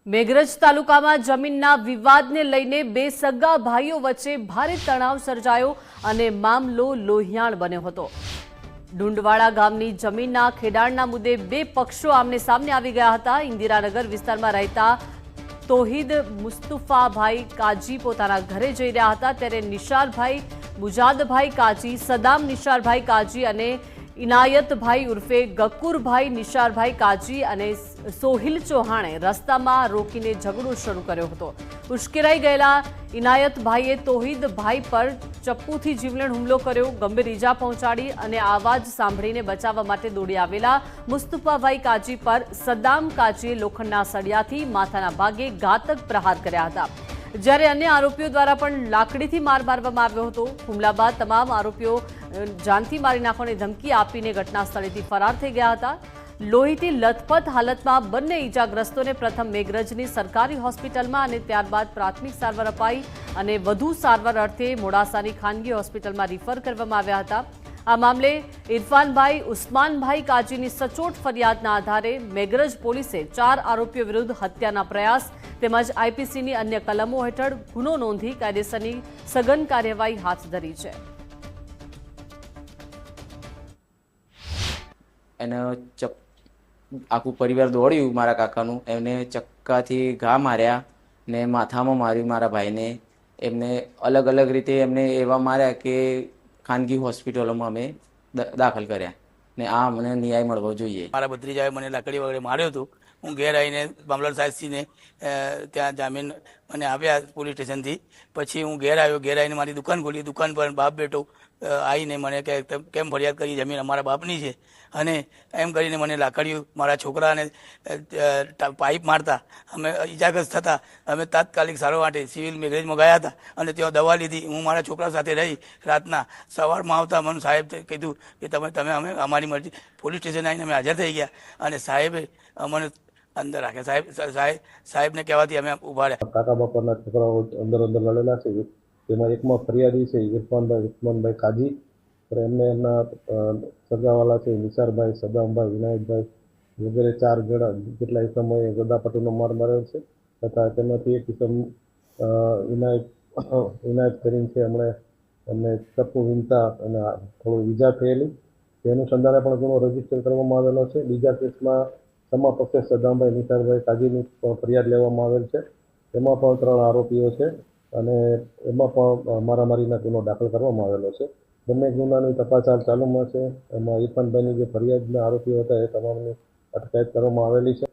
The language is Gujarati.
મેઘરજ તાલુકામાં જમીનના વિવાદને લઈને બે સગા ભાઈઓ વચ્ચે ભારે તણાવ સર્જાયો અને મામલો લોહિયાળ બન્યો હતો। ડુંડવાડા ગામની જમીનના ખેડાણના મુદ્દે બે પક્ષો આમને સામને આવી ગયા હતા। ઇન્દિરાનગર વિસ્તારમાં રહેતા તોહિદ મુસ્તુફાભાઈ કાજી પોતાના ઘરે જઈ રહ્યા હતા ત્યારે નિશારભાઈ મુજાદભાઈ કાજી, સદામ નિશારભાઈ કાજી અને ઇનાયતભાઈ ઉર્ફે ગકુરભાઈ નિશારભાઈ કાજી અને સોહિલ ચૌહાણે રસ્તામાં રોકીને ઝઘડો શરૂ કર્યો હતો। ઉશ્કેરાઈ ગયેલા ઇનાયતભાઈએ તોહિદભાઈ પર ચપ્પુથી જીવલેણ હુમલો કર્યો, ગંભીર ઈજા પહોંચાડી અને આવાજ સાંભળીને બચાવવા માટે દોડી આવેલા મુસ્તુફાભાઈ કાજી પર સદામ કાજીએ લોખંડના સળિયાથી માથાના ભાગે ઘાતક પ્રહાર કર્યા હતા, જ્યારે અન્ય આરોપીઓ દ્વારા પણ લાકડીથી માર મારવામાં આવ્યો હતો। હુમલા બાદ તમામ આરોપીઓ જાનથી મારી નાખવાની ધમકી આપીને ઘટના સ્થળેથી ફરાર થઈ ગયા હતા। લોહીથી લથપથ હાલતમાં બંને ઈજાગ્રસ્તોને પ્રથમ મેઘરજની સરકારી હોસ્પિટલમાં અને ત્યારબાદ પ્રાથમિક સારવાર અપાઈ અને વધુ સારવાર અર્થે મોડાસાની ખાનગી હોસ્પિટલમાં રિફર કરવામાં આવ્યા હતા। આ મામલે ઇરફાનભાઈ ઉસ્માનભાઈ કાજીની સચોટ ફરિયાદના આધારે મેઘરજ પોલીસે 4 આરોપીઓ વિરુદ્ધ હત્યાના પ્રયાસ તેમજ આઈપીસીની અન્ય કલમો હેઠળ ગુનો નોંધી કાયદેસરની સઘન કાર્યવાહી હાથ ધરી છે। એને આખું પરિવાર દોડ્યું, મારા કાકાનું એમને ચક્કાથી ઘા માર્યા ને માથામાં માર્યું મારા ભાઈને। એમને અલગ અલગ રીતે એમને એવા માર્યા કે ખાનગી હોસ્પિટલોમાં અમે દાખલ કર્યા ને આ મને ન્યાય મળવો જોઈએ। મારા ભત્રીજાએ મને લાકડી વગેરે માર્યો હતો। હું ઘેર આવીને મામલતદાર સાહેબશ્રીને ત્યાં જામીન મને આપ્યા પોલીસ સ્ટેશનથી। પછી હું ઘેર આવ્યો, ઘેર આવીને મારી દુકાન ખોલી। દુકાન પર બાપ બેટો આવીને મને કે કેમ ફરિયાદ કરી, જમીન અમારા બાપની છે અને એમ કરીને મને લાકડીઓ મારા છોકરાને પાઇપ મારતા અમે ઇજાગ્રસ્ત થતા। અમે તાત્કાલિક સારવાર માટે સિવિલ મેઘરજમાં ગયા હતા અને ત્યાં દવા લીધી। હું મારા છોકરા સાથે રહી રાતના સવારમાં આવતા મને સાહેબ કીધું કે તમે અમે અમારી મરજી પોલીસ સ્ટેશન આવીને અમે હાજર થઈ ગયા અને સાહેબે અમને અંદર રાખ્યા। સાહેબને કહેવાથી અમે ઊભા રહ્યા। કાકા બાપાના છોકરાઓ અંદર લડેલા છે, તેમાં એકમાં ફરિયાદી છે ઇરફાનભાઈ ઉસ્માનભાઈ કાજી, એમને એમના સગાવાલા છે નિશારભાઈ, સદામભાઈ, વિનાયકભાઈ વગેરે 4 જણા કેટલાય સમયે ગદાપટ્ટીનો માર માર્યો છે તથા તેમાંથી એક ઇસમ ઇનાયત કરીને છે એમને ચપ્પુ વીંધતા અને થોડું ઈજા થયેલી, તે અનુસંધાને પણ ગુનો રજીસ્ટર કરવામાં આવેલો છે। બીજા કેસમાં સમા પક્ષે સદામભાઈ નિશારભાઈ કાજીની પણ ફરિયાદ લેવામાં આવેલ છે, તેમાં પણ 3 આરોપીઓ છે અને એમાં પણ મારામારીના ગુનો દાખલ કરવામાં આવેલો છે। બંને ગુનાની તપાસ હાલ ચાલુમાં છે। એમાં ઇરફાનભાઈની જે ફરિયાદના આરોપીઓ હતા એ તમામની અટકાયત કરવામાં આવેલી છે।